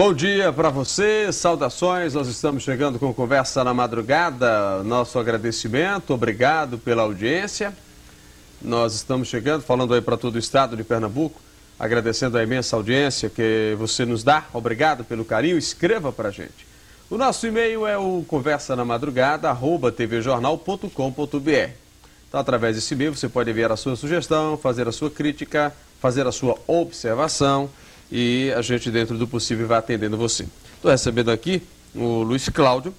Bom dia para você, saudações, nós estamos chegando com Conversa na Madrugada, nosso agradecimento, obrigado pela audiência. Nós estamos chegando, falando aí para todo o estado de Pernambuco, agradecendo a imensa audiência que você nos dá, obrigado pelo carinho, escreva para a gente. O nosso e-mail é o conversanamadrugada@tvjornal.com.br. Então, através desse e-mail, você pode enviar a sua sugestão, fazer a sua crítica, fazer a sua observação e a gente, dentro do possível, vai atendendo você. Estou recebendo aqui o Luiz Cláudio,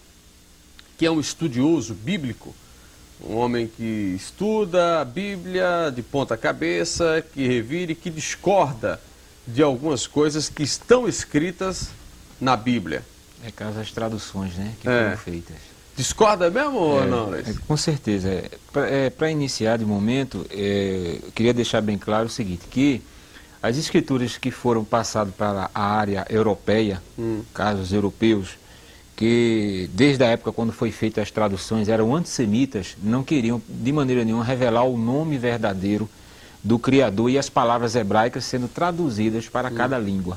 que é um estudioso bíblico, um homem que estuda a Bíblia de ponta cabeça, que revira e que discorda de algumas coisas que estão escritas na Bíblia. É caso das traduções, né, que foram feitas. Discorda mesmo ou não, Luiz? Com certeza. Para iniciar de momento, eu queria deixar bem claro o seguinte, que as escrituras que foram passadas para a área europeia, casos europeus, que desde a época quando foi feitas as traduções eram antissemitas, não queriam de maneira nenhuma revelar o nome verdadeiro do Criador e as palavras hebraicas sendo traduzidas para cada língua.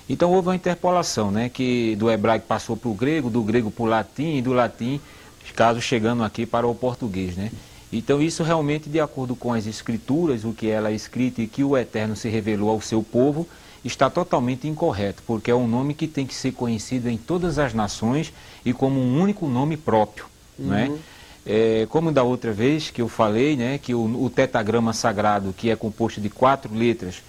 Então houve uma interpolação, né, que do hebraico passou para o grego, do grego para o latim e do latim, caso chegando aqui para o português, né? Então isso realmente, de acordo com as escrituras, o que ela é escrita e que o Eterno se revelou ao seu povo, está totalmente incorreto, porque é um nome que tem que ser conhecido em todas as nações e como um único nome próprio, né? Como da outra vez que eu falei, né, que o tetagrama sagrado, que é composto de 4 letras,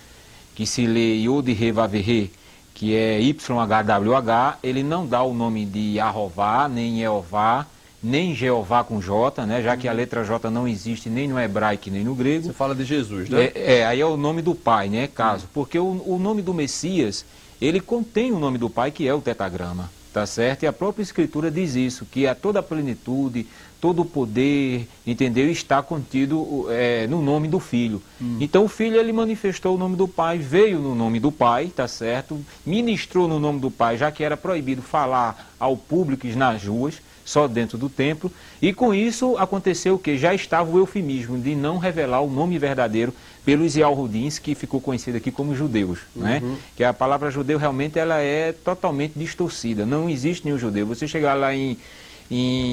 que se lê Yod He Vav He, que é YHWH, ele não dá o nome de Yahová, nem Jeová, nem Jeová com J, né, já que a letra J não existe nem no hebraico nem no grego. Você fala de Jesus, né? Aí é o nome do Pai, né, caso. Porque o nome do Messias, ele contém o nome do Pai, que é o tetagrama, tá certo? E a própria Escritura diz isso, que a toda a plenitude, todo o poder, entendeu? Está contido no nome do Filho. Então o Filho, ele manifestou o nome do Pai, veio no nome do Pai, tá certo? Ministrou no nome do Pai, já que era proibido falar ao público nas ruas, só dentro do templo, e com isso aconteceu o que? Já estava o eufemismo de não revelar o nome verdadeiro pelos Yahudins, que ficou conhecido aqui como judeus, né? Que a palavra judeu realmente ela é totalmente distorcida, não existe nenhum judeu. Você chegar lá em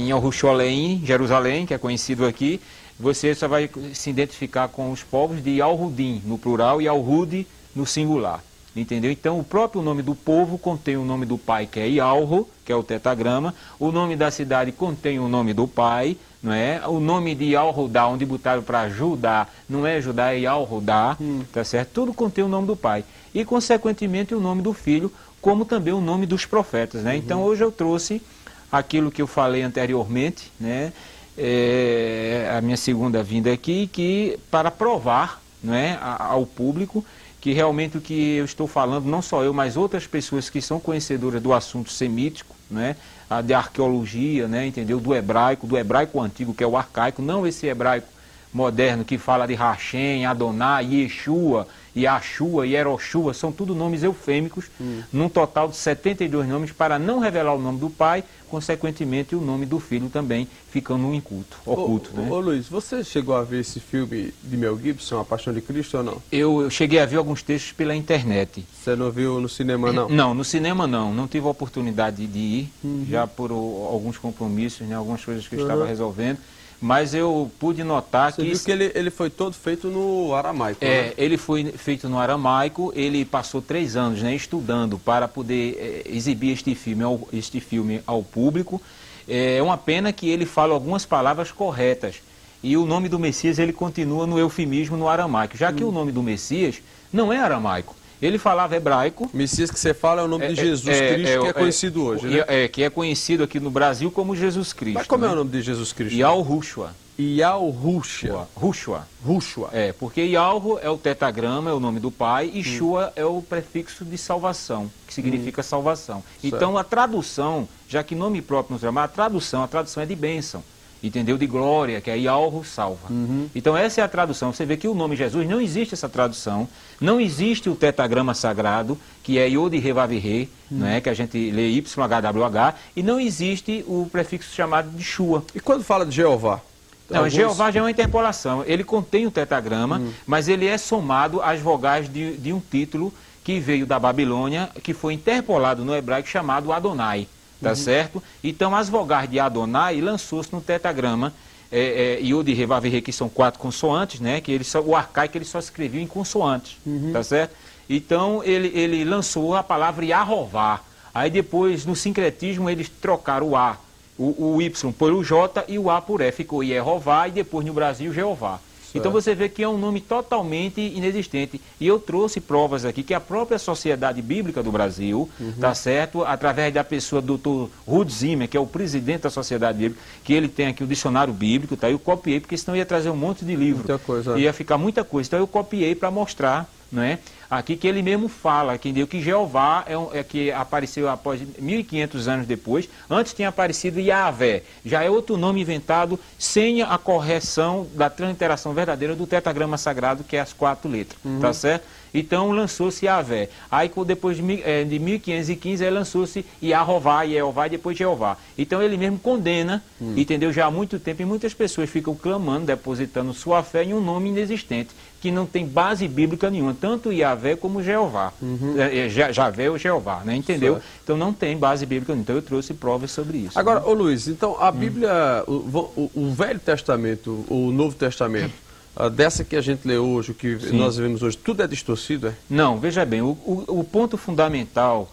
Yerushalayim, Jerusalém, que é conhecido aqui, você só vai se identificar com os povos de Yahudim no plural e Yahudi no singular. Entendeu? Então, o próprio nome do povo contém o nome do pai, que é Yahro, que é o tetagrama. O nome da cidade contém o nome do pai, não é? O nome de Yahudá, onde botaram para Judá, não é Judá, é Yahudá, tá certo? Tudo contém o nome do pai. E, consequentemente, o nome do filho, como também o nome dos profetas, né? Então, hoje eu trouxe aquilo que eu falei anteriormente, né? A minha segunda vinda aqui, que para provar, não é, ao público que realmente o que eu estou falando, não só eu, mas outras pessoas que são conhecedoras do assunto semítico, né, de arqueologia, né, entendeu, do hebraico antigo, que é o arcaico, não esse hebraico moderno que fala de Hashem, Adonai, Yeshua, Yashua, Yeroshua, são tudo nomes eufêmicos, num total de 72 nomes, para não revelar o nome do pai, consequentemente o nome do filho também ficando oculto. Né? Ô Luiz, você chegou a ver esse filme de Mel Gibson, A Paixão de Cristo, ou não? Eu cheguei a ver alguns textos pela internet. Você não viu no cinema, não? Não, no cinema não tive a oportunidade de ir, já por alguns compromissos, né, algumas coisas que eu estava resolvendo. Mas eu pude notar que... Você viu que ele foi todo feito no aramaico, né? Ele foi feito no aramaico, ele passou 3 anos, né, estudando para poder exibir este filme ao público. É uma pena que ele fala algumas palavras corretas. E o nome do Messias, ele continua no eufemismo no aramaico, já que o nome do Messias não é aramaico. Ele falava hebraico. Messias que você fala é o nome de Jesus Cristo, que é conhecido hoje, né? Que é conhecido aqui no Brasil como Jesus Cristo. Mas como é o nome de Jesus Cristo? Yahushua. Yahushua. Rushua. Porque Yahro é o tetagrama, é o nome do pai, e Shua é o prefixo de salvação, que significa salvação. Certo. Então a tradução, já que nome próprio nos chama, a tradução é de bênção. Entendeu? De glória, que é Yahro salva. Então essa é a tradução. Você vê que o nome Jesus não existe essa tradução, não existe o tetagrama sagrado, que é Yod He Vav He, né, que a gente lê YHWH, e não existe o prefixo chamado de Shua. E quando fala de Jeová? Não, Jeová já é uma interpolação. Ele contém o tetagrama, mas ele é somado às vogais de um título que veio da Babilônia, que foi interpolado no hebraico chamado Adonai, tá certo? Então as vogais de Adonai lançou-se no tetragrama, Yod, He, Vav, He, que são 4 consoantes, né? Que o arcaico ele só escrevia em consoantes, tá certo? Então ele lançou a palavra Yahová. Aí depois, no sincretismo, eles trocaram o A, o Y por o J e o A por E. Ficou Yehová e depois no Brasil Jeová. Então você vê que é um nome totalmente inexistente. E eu trouxe provas aqui que a própria Sociedade Bíblica do Brasil, tá certo? Através da pessoa do Dr. Ruth Zimmer, que é o presidente da Sociedade Bíblica, que ele tem aqui o dicionário bíblico, tá? Eu copiei, porque senão ia trazer um monte de livro. Muita coisa. Ia ficar muita coisa. Então eu copiei para mostrar, não é? Aqui que ele mesmo fala, que Jeová é que apareceu após 1.500 anos depois. Antes tinha aparecido Yahvé, já é outro nome inventado sem a correção da transliteração verdadeira do tetragrama sagrado, que é as 4 letras, tá certo? Então lançou-se Yahvé. Aí depois de 1515 aí lançou-se Yahová, Yehová e depois Jeová. Então ele mesmo condena, entendeu? Já há muito tempo, e muitas pessoas ficam clamando, depositando sua fé em um nome inexistente, que não tem base bíblica nenhuma, tanto Yahvé como Jeová. Javé ou Jeová, né? Entendeu? Certo. Então não tem base bíblica nenhuma. Então eu trouxe provas sobre isso. Agora, né? ô Luiz, então a Bíblia, o Velho Testamento, o Novo Testamento, dessa que a gente lê hoje, o que nós vemos hoje, tudo é distorcido, é? Não, veja bem, o ponto fundamental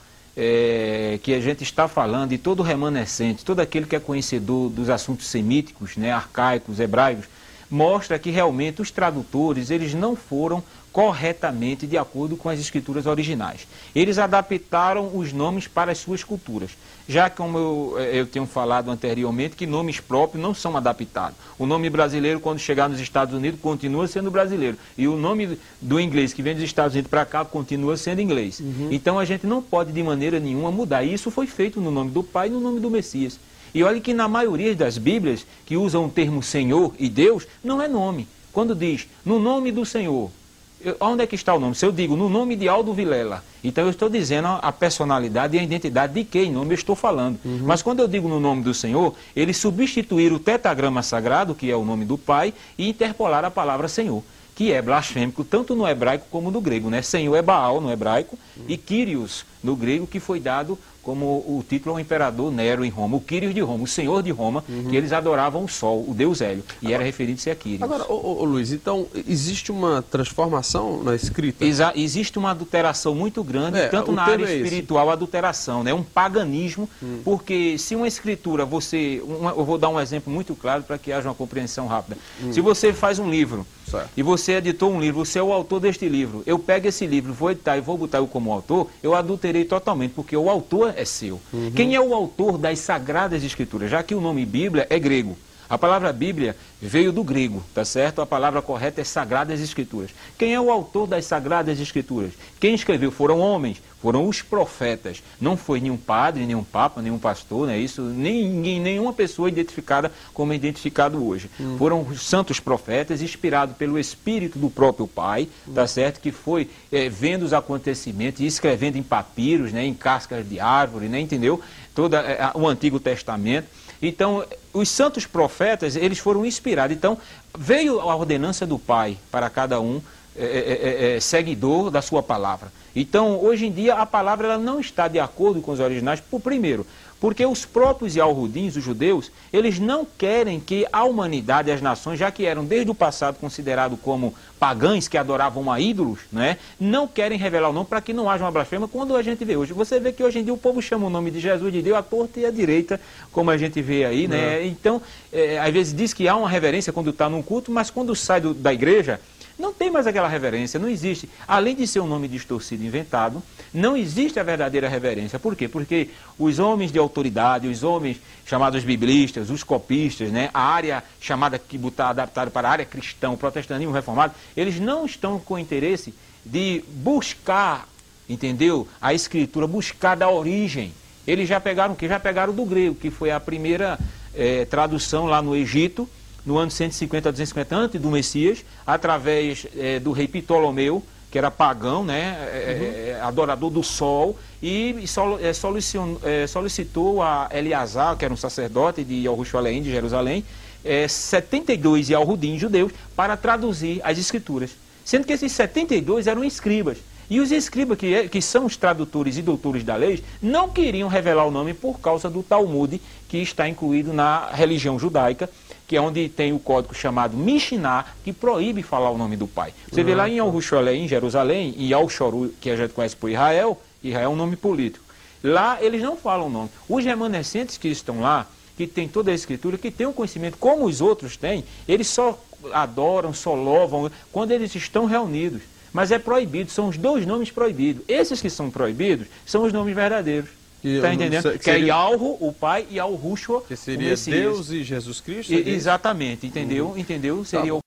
que a gente está falando, e todo remanescente, todo aquele que é conhecedor dos assuntos semíticos, né, arcaicos, hebraicos, mostra que realmente os tradutores, eles não foram corretamente de acordo com as escrituras originais. Eles adaptaram os nomes para as suas culturas. Já como eu tenho falado anteriormente, que nomes próprios não são adaptados. O nome brasileiro, quando chegar nos Estados Unidos, continua sendo brasileiro. E o nome do inglês que vem dos Estados Unidos para cá, continua sendo inglês. Então a gente não pode de maneira nenhuma mudar. E isso foi feito no nome do Pai e no nome do Messias. E olha que na maioria das Bíblias, que usam o termo Senhor e Deus, não é nome. Quando diz, no nome do Senhor, onde é que está o nome? Se eu digo, no nome de Aldo Vilela, então eu estou dizendo a personalidade e a identidade de quem nome eu estou falando. Mas quando eu digo no nome do Senhor, eles substituíram o tetragrama sagrado, que é o nome do Pai, e interpolaram a palavra Senhor, que é blasfêmico tanto no hebraico como no grego, né? Senhor é Baal no hebraico e Kyrios no grego, que foi dado como o título ao imperador Nero em Roma, o Kyrios de Roma, o Senhor de Roma, que eles adoravam o Sol, o Deus Hélio, e era referido-se a Kyrios. Agora, Luiz, então existe uma transformação na escrita? Existe uma adulteração muito grande, tanto na área espiritual, adulteração, né? Um paganismo, porque se uma escritura, eu vou dar um exemplo muito claro para que haja uma compreensão rápida. Se você faz um livro, e você editou um livro, você é o autor deste livro, eu pego esse livro, vou editar e vou botar eu como autor, eu adulterei totalmente, porque o autor é seu. Quem é o autor das Sagradas Escrituras? Já que o nome Bíblia é grego. A palavra Bíblia veio do grego, tá certo? A palavra correta é Sagradas Escrituras. Quem é o autor das Sagradas Escrituras? Quem escreveu foram homens, foram os profetas. Não foi nenhum padre, nenhum papa, nenhum pastor, né? Isso, nenhuma pessoa identificada como é identificado hoje. Foram os santos profetas, inspirados pelo Espírito do próprio Pai, tá certo? Que foi vendo os acontecimentos e escrevendo em papiros, né? Em cascas de árvore, né? Entendeu? Todo o Antigo Testamento. Então, os santos profetas, eles foram inspirados. Então, veio a ordenança do Pai para cada um seguidor da sua palavra. Então, hoje em dia, a palavra ela não está de acordo com os originais, primeiro, porque os próprios Yahudins, os judeus, eles não querem que a humanidade e as nações, já que eram desde o passado considerados como pagãos que adoravam a ídolos, né, não querem revelar o nome para que não haja uma blasfêmia, quando a gente vê hoje. Você vê que hoje em dia o povo chama o nome de Jesus de Deus à torta e à direita, como a gente vê aí, né? Então, às vezes diz que há uma reverência quando está num culto, mas quando sai da igreja, não tem mais aquela reverência, não existe. Além de ser um nome distorcido, inventado, não existe a verdadeira reverência. Por quê? Porque os homens de autoridade, os homens chamados biblistas, os copistas, né, a área chamada, que está adaptada para a área cristã, o protestantismo reformado, eles não estão com interesse de buscar, entendeu? A escritura, buscar da origem. Eles já pegaram o quê? Já pegaram do grego, que foi a primeira tradução lá no Egito, no ano 150 a 250 antes do Messias, através do rei Ptolomeu, que era pagão, né, adorador do sol, e solicitou a Eleazar, que era um sacerdote de Jerusalém, de Jerusalém, 72 Yahudim judeus para traduzir as escrituras. Sendo que esses 72 eram escribas. E os escribas, que são os tradutores e doutores da lei, não queriam revelar o nome por causa do Talmud, que está incluído na religião judaica, que é onde tem o código chamado Mishnah, que proíbe falar o nome do pai. Você vê lá em Yerushalayim, em Jerusalém, em Al-Shoru, que a gente conhece por Israel, Israel é um nome político. Lá eles não falam o nome. Os remanescentes que estão lá, que tem toda a escritura, que tem um conhecimento como os outros têm, eles só adoram, só louvam quando eles estão reunidos. Mas é proibido, são os dois nomes proibidos. Esses que são proibidos são os nomes verdadeiros. Está entendendo? Que é Yahweh, o Pai, e Yahushua, que seria Deus e Jesus Cristo? Exatamente, entendeu? Entendeu? Seria